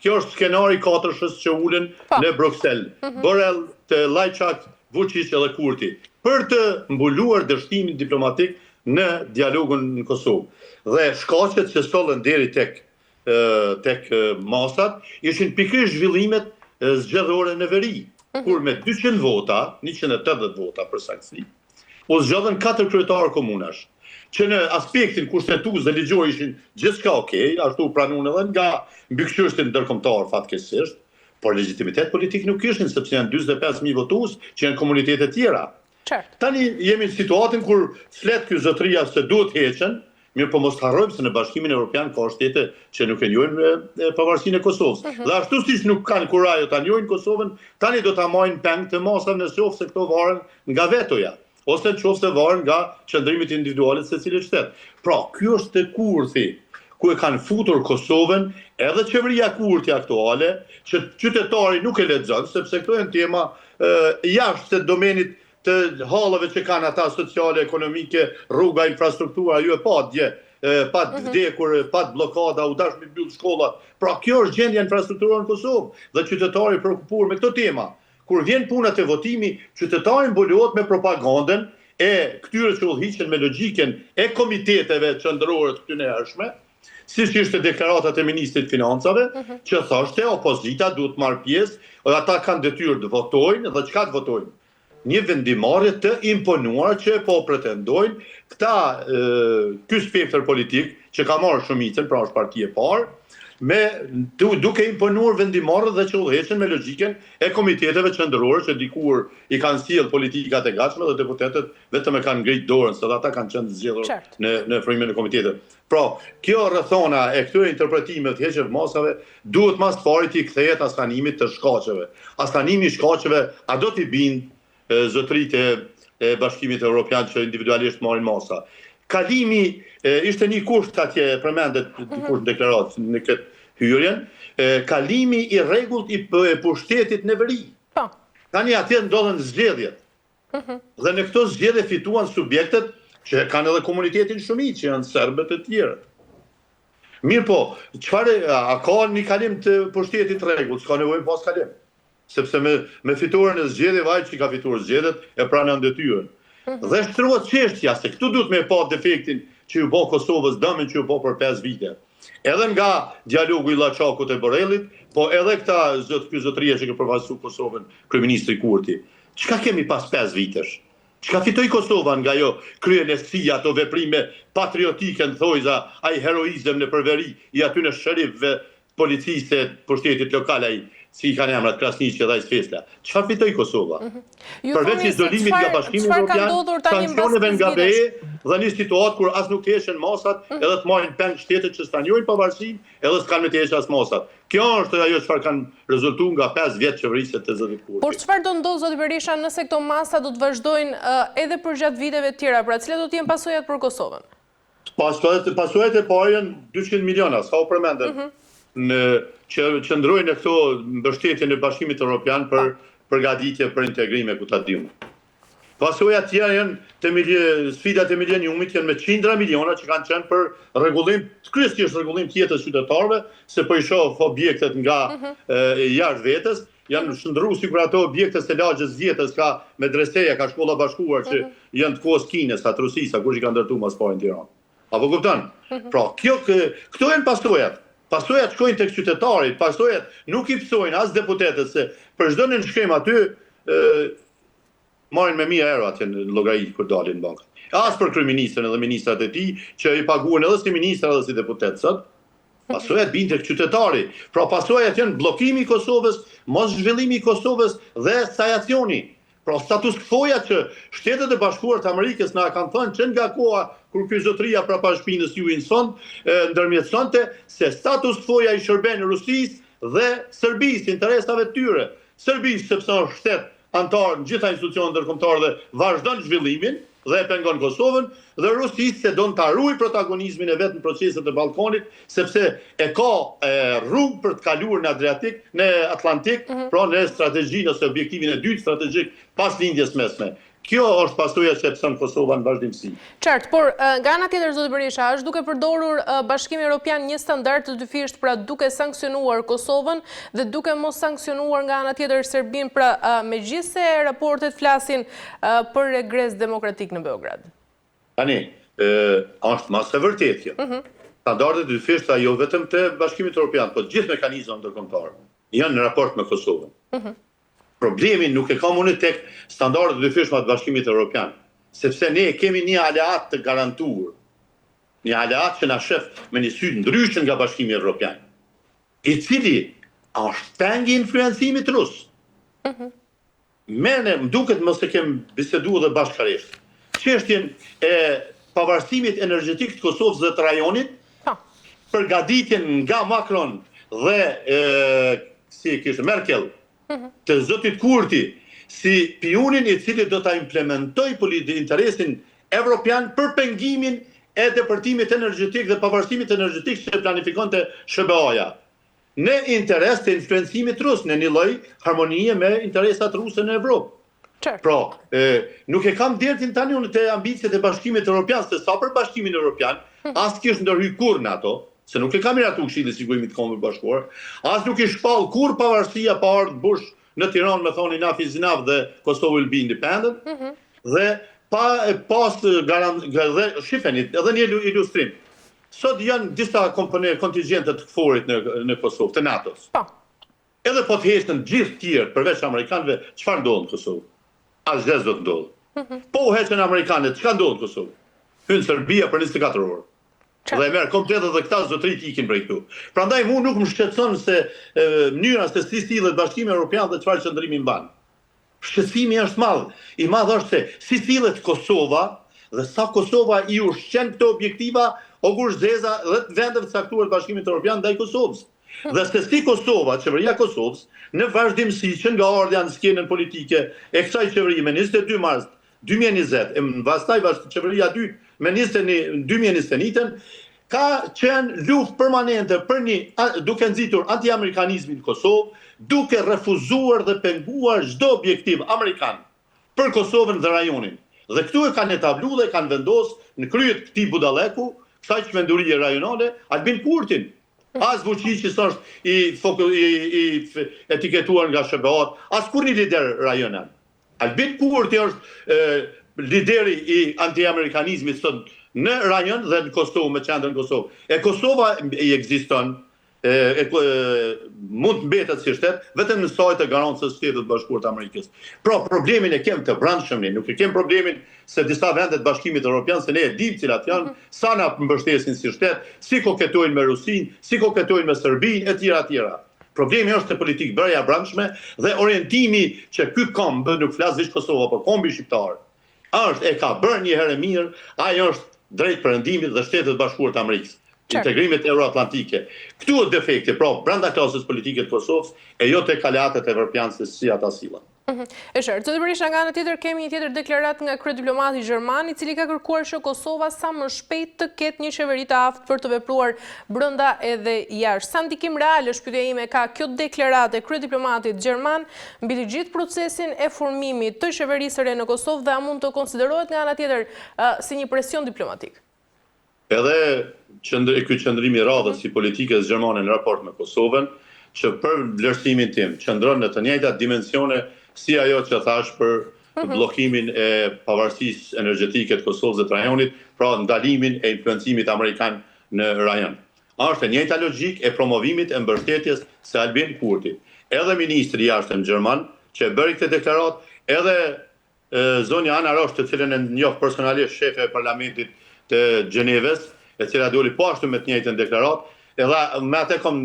Kjo është skenari 4-shës që ulen në Bruxelles. Borrell, të Lajçak, Vučić edhe Kurti, për të mbuluar dështimin diplomatik në dialogun në Kosovë. Dhe shkaqet që sollën deri tek masat ishin pikërisht zhvillimet zgjedhore në veri, kur me 200 vota, 180 vota për saktësi, u zgjodhen 4 kryetarë komunash, që në aspektin kushtetues dhe ligjor ishin gjithçka okay, ashtu pranuar edhe nga mbikëqyrësit ndërkombëtar fatkeqësisht, por legitimitet politik nuk kishin sepse janë 45.000 votues që janë komunitete tjera. Tani jemi në situatën kur flet ky zotëria se duhet heqen, mirë po mos harrojmë se në Bashkimin Evropian ka shtete që nuk e njohin pavarësinë e Kosovës. Dhe ashtu siç nuk kanë kurajë ta njohin Kosovën, tani do ta marrin peng të masave nëse se këto varen nga vetoja, ose nëse varen nga qëndrimit individualit secilit shtet. Pra, ky është te kurthi ku e kanë futur Kosovën edhe qeveria Kurti aktuale, që qytetari nuk e lexon, sepse këto janë tema jashtë domenit të hallave që kanë ata sociale, ekonomike, rruga, infrastruktura, ju e pa dje, pat vdekur, pat blokada, u dash me mbyll shkollat. Pra kjo është gjendja infrastrukturore në Kosovë dhe qytetari preokupuar me këto tema. Kur vjen puna te votimi, qytetari mbuluohet me propagandën e këtyre që udhëhiqen me logjikën e komiteteve qendrore të këtyre hershme, siç ishte deklaratat e ministrit financave, që thoshte opozita duhet të marrë pjesë, ata kanë detyrë të votojnë dhe çka të votojnë? Një vendimarrje të imponuar që po pretendojnë ky spektër politik që ka marrë shumicën, pra është partia e parë, duke imponuar vendimarrjet dhe që udhëheqen me logjikën e komiteteve qendrore që dikur i kanë sjell politikat e gatshme dhe deputetët vetëm e kanë ngrit dorën se ata kanë qenë zgjedhur në frymën e komitetit. Pra, kjo rrethona e këtyre interpretimeve të heqjeve masave duhet mas pari të kthehet askanimit të shkaqeve. Askanimi i shkaqeve a do t'i bindë zotëritë e Bashkimit Evropian që individualisht marrin masa. Kalimi ishte një kusht atje përmendet dikush në deklaratë në këtë hyrjen, kalimi i rregullt i pushtetit në veri. Tani atje ndodhen zgjedhjet. Dhe në këto zgjedhje fituan subjektet që kanë edhe komunitetin shumit, që janë serbët e tjerë. Mirë po, a ka një kalim të pushtetit rregullt, s'ka nevojë pas kalim. Sepse me fituar në zgjedhje, vaj që ka fituar zgjedhjet, e pranon detyrën. Dhe shtrohet çështja se këtu duhet me pa defektin që ju bë Kosovës dëmin që ju bë për 5 vite. Edhe nga dialogu i Llaçakut e Borrellit, po edhe ky zotëria që ka përfaqësuar Kosovën, kryeministri Kurti. Çka kemi pas 5 vitesh? Çka fitoi Kosova nga ajo kryenësia, ato veprime patriotike në thojza, ai heroizëm në përveri i aty në sherifëve, policisë, pushtetit lokal ai si i kanë emrat Krasniqi dhe Isfesla. Çfarë fitoi Kosova? Përveç izolimit nga Bashkimi Evropian, sanksioneve nga BE dhe një situatë kur as nuk heqen masat, edhe të marrin peng shtetet që s'ta njohin pavarësinë, edhe s'kan me të heqë as masat. Kjo është ajo çfarë kanë rezultuar nga 5 vjet qeverisje të zotit Kurti. Por çfarë do ndodhë zoti Berisha nëse këto masa do të vazhdojnë edhe për gjatë viteve të tjera, pra cilat do të jenë pasojat për Kosovën? Pasojat e parë janë 200 miliona, sa u përmendën. Që qëndrojnë në këto mbështetje në Bashkimit Evropian për përgatitje për integrime ku ta dimë. Pasojat tjera janë sfidat e mileniumit, janë me qindra miliona që kanë qenë për rregullim, kryesisht rregullim të jetës qytetarëve, se po i shoh objektet nga jashtë vetes, janë shndruar sikur ato objekte se lagjës vjetës ka medreseja, ka shkolla bashkuar që janë të kohës Kinës, atë Rusisë, kur i kanë ndërtuar mas parë në Tiranë. Apo kupton? Pra, këto janë pasojat. Pasojat shkojnë tek qytetarit, pasojat nuk i psojnë as deputetët se për çdo në shkem aty marrin me 1000 euro atje në llogari kur dalin në bankë. As për kryeministrin edhe ministrat e tij që i paguhen edhe si ministra edhe si deputet sot. Pasojat bijnë tek qytetari. Pra pasojat janë bllokimi i Kosovës, mos zhvillimi i Kosovës dhe stajacioni. Pra status quo-ja që Shtetet e Bashkuara të Amerikës na kanë thënë që nga koha kur ky zotëria prapa shpinës ju ndërmjetësonte se status quo-ja i shërben Rusisë dhe Serbisë, interesave të tyre. Serbisë sepse është shtet antar në gjitha institucionet ndërkombëtare dhe vazhdon zhvillimin dhe e pengon Kosovën, dhe Rusisë se don ta ruaj protagonizmin e vet në proceset e Ballkanit, sepse e ka rrugë për të kaluar në Adriatik, në Atlantik, pra në strategjinë ose objektivin e dytë strategjik pas lindjes mesme. Kjo është pasojë që pson Kosova në vazhdimsi. Qartë, por nga ana tjetër, zoti Berisha, është duke përdorur Bashkimi Evropian një standard të dyfisht, pra duke sankcionuar Kosovën dhe duke mos sankcionuar nga ana tjetër Serbinë, pra megjithse raportet flasin për regres demokratik në Beograd. Tani, është mas e vërtet kjo. Standardet e dyfishta jo vetëm të Bashkimit Evropian, por gjithë mekanizmat ndërkombëtar janë në raport me Kosovën. Problemi nuk e kam unë tek standardet e dyfishme të Bashkimit Evropian, sepse ne kemi një aleat të garantuar, një aleat që na shef me një sy ndryshëm nga Bashkimi Evropian, i cili është pengi influencimit rus. Më duket mos e kem biseduar dhe bashkërisht. Çështjen e pavarësimit energjetik të Kosovës dhe të rajonit, përgatitjen nga Macron dhe si kishte Merkel, të zotit Kurti, si pionin i cili do ta implementoj interesin evropian për pengimin e depërtimit energjetik dhe pavarësimit energjetik që planifikonte SBA-ja. Në interes të influencimit rus, në një lloj harmonie me interesat ruse në Evropë. Pra, nuk e kam dertin tani unë të ambicjet e Bashkimit Evropian, se sa për Bashkimin Evropian, as kishë ndërhyj kur në ato, se nuk e kam miratu Këshilli i Sigurimit të Kombëve Bashkuar, as nuk i shpall kur pavarësia pa ardhur Bush në Tiranë me thonë enough is enough dhe Kosovo will be independent, dhe pas shifeni, edhe një ilustrim. Sot janë disa kontingjente të këforit në Kosovë, të NATO-s. Edhe po të heqën gjithë tjerë, përveç Amerikanëve, çfarë ndodh në Kosovë? Asgjë do të ndodhë. Po u heqën Amerikanët, çka ndodh në Kosovë? Hyn Serbia për 24 orë. Dhe merr komplet edhe këta zotërit ikin prej këtu. Prandaj mua nuk më shqetëson se mënyra se si sillet Bashkimi Evropian dhe çfarë qëndrimi mban. Shqetësimi është madh. I madh është se si sillet Kosova dhe sa Kosova i ushqen këto objektiva ogurëzeza dhe të vendeve të caktuara të Bashkimit Evropian ndaj Kosovës. Dhe se si Kosova, qeveria Kosovës, në vazhdimsi që nga ardha në skenën politike e kësaj qeverie me 22 mars 2020, e pastaj qeveria e dytë me 2021, ka qenë luftë permanente për duke nxitur anti-amerikanizmin në Kosovë, duke refuzuar dhe penguar çdo objektiv amerikan për Kosovën dhe rajonin. Dhe këtu e kanë etabluar dhe kanë vendosur në kryet këtij budalleku, kësaj qeverie rajonale, Albin Kurtin. As Vučići është i etiketuar nga SBA-t, as kur një lider rajonal. Albin Kurti është lideri i anti-amerikanizmit sot në rajon dhe në Kosovë, me qendrën Kosovë. E Kosova i ekziston, mund të mbetet si shtet, vetëm në sajt e garancës së Shtetit Bashkuar të Amerikës. Pra, problemin e kem të brendshëm ne, nuk e kem problemin se disa vendet Bashkimit Evropian, se ne e dim cilat janë, sa na mbështesin si shtet, si koketojnë me Rusinë, si koketojnë me Serbinë, etj. Problemi është të politikë bërja brendshme dhe orientimi që ky komb, nuk flas veç Kosova, por kombi shqiptar, e ka bërë një herë mirë, ai është drejt perëndimit dhe Shtetet Bashkuar të Amerikës. Integrimit euroatlantike. Këtu është defekti, pra brenda klasës politike të Kosovës e jo tek aleatët evropianë se si ata sillen. E qartë, zoti Berisha, nga ana tjetër kemi një tjetër deklaratë nga kryediplomati gjerman, i cili ka kërkuar që Kosova sa më shpejt të ketë një qeveri të aftë për të vepruar brenda edhe jashtë. Sa ndikim real është, pyetja ime, ka kjo deklaratë e kryediplomatit gjerman mbi të gjithë procesin e formimit të qeverisë së re në Kosovë dhe a mund të konsiderohet nga ana tjetër si një presion diplomatik? Edhe ky qëndrimi i radhës si politikës gjermane në raport me Kosovën, që për vlerësimin tim qëndron në të njëjtat dimensione si ajo që thash për bllokimin e pavarësisë energjetike të Kosovës dhe të rajonit, pra ndalimin e influencimit amerikan në rajon. Është e njëjta logjik e promovimit e mbështetjes së Albin Kurti. Edhe ministri i jashtëm gjerman që bëri këtë deklaratë, edhe zonja Ana Rosh, të cilën e njoh personalisht shefe e parlamentit të Gjeneves, e cila doli po ashtu me të njëjtën deklaratë, edhe me atë kam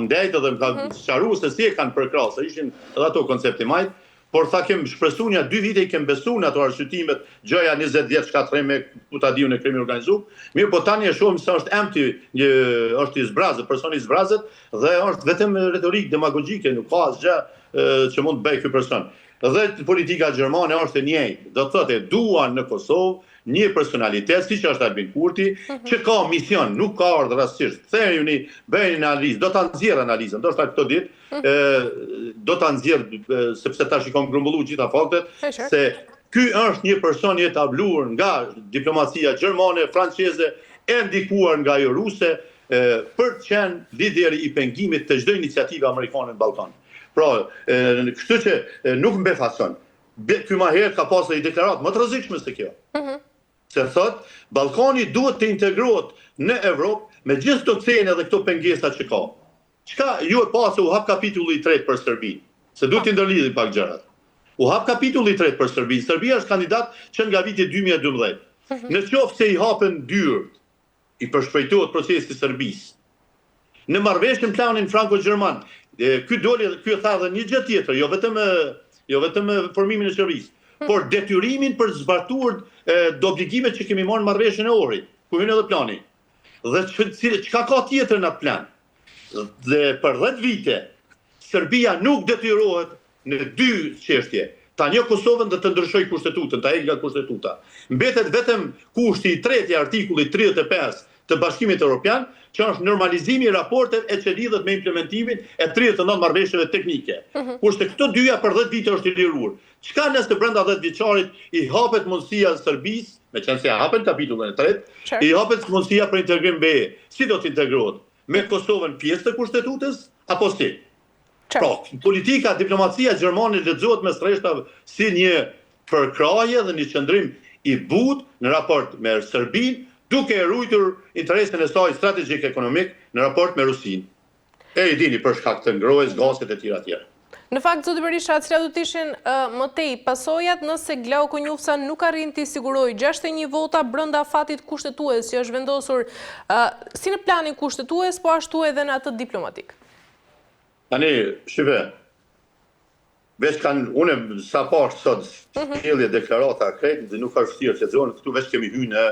ndejtë dhe më kam sqaruar se si e kanë përkrahur, se ishin edhe ato koncepti majt, por tha kem shpresuar një 2 vite i kem besuar në ato arsyetimet, gjëja 20 vjet shkatrem me putadiun e krimi organizuar. Mirë, po tani e shohim se është empty, është i zbrazët, personi i zbrazët dhe është vetëm retorikë demagogjike, nuk ka asgjë që mund të bëjë ky person. Dhe politika gjermane është e njëjtë, do të thotë duan në Kosovë një personalitet, siç është Albin Kurti, që ka mision, nuk ka ardhur rastësisht. Ktheheni, bëjnë një analizë, do ta nxjerr analizën, ndoshta këto ditë do ta nxjerr sepse tash i kam grumbulluar gjitha faktet, se Ky është një person i etabluar nga diplomacia gjermane, franceze, e ndikuar nga ajo ruse, për të qenë lideri i pengimit të çdo iniciative amerikane në Ballkan. Pra, kështu që nuk mbefason. Ky ma herët ka pasur një deklaratë më të rrezikshme se kjo. Se thot, Ballkani duhet të integrohet në Evropë me gjithë këto cene dhe këto pengesat që ka. Çka ju e pa se u hap kapitulli i tretë për Serbinë, se duhet të ndërlidhin pak gjërat. U hap kapitulli i tretë për Serbinë. Serbia është kandidat që nga viti 2012. Në qoftë se i hapen dyert, i përshpejtohet procesi i Serbisë. Në marrëveshjen planin franko-gjerman, ky doli dhe ky e tha edhe një gjë tjetër, jo vetëm formimin e Serbisë, por detyrimin për të zbatuar do obligimet që kemi marrë në marrëveshjen e Ohrit, ku hyn edhe plani. Dhe çka ka tjetër në atë plan? Dhe për 10 vite Serbia nuk detyrohet në 2 çështje. Ta një Kosovën dhe të ndryshoj kushtetutën, ta heqë nga kushtetuta. Mbetet vetëm kushti i tretë i artikullit 35 të Bashkimit Evropian, që është normalizimi i raporteve e që lidhet me implementimin e 39 marrëveshjeve teknike. Kurse këto dyja për 10 vite është i liruar. Çka nëse brenda 10 vjeçarit i hapet mundësia Serbisë, meqense ja hapen kapitullin e tretë, i hapet mundësia për integrim BE. Si do të integrohet? Me Kosovën pjesë të kushtetutës apo si? Pra, politika, diplomacia gjermane lexohet mes rreshtave si një përkraje dhe një qëndrim i butë në raport me Serbinë, duke e ruajtur interesin e saj strategjik ekonomik në raport me Rusinë. E i dini për shkak të ngrohjes, gaset e tjera. Në fakt, zoti Berisha, cilat do të ishin më tej pasojat nëse Glauko Njufsa nuk arrin të sigurojë 61 vota brenda fatit kushtetues që është vendosur si në planin kushtetues, po ashtu edhe në atë diplomatik. Tani, shive, veç une sa pash sot sjellje deklarata krejt dhe nuk ka vështirë që zonë, këtu veç kemi hyrë në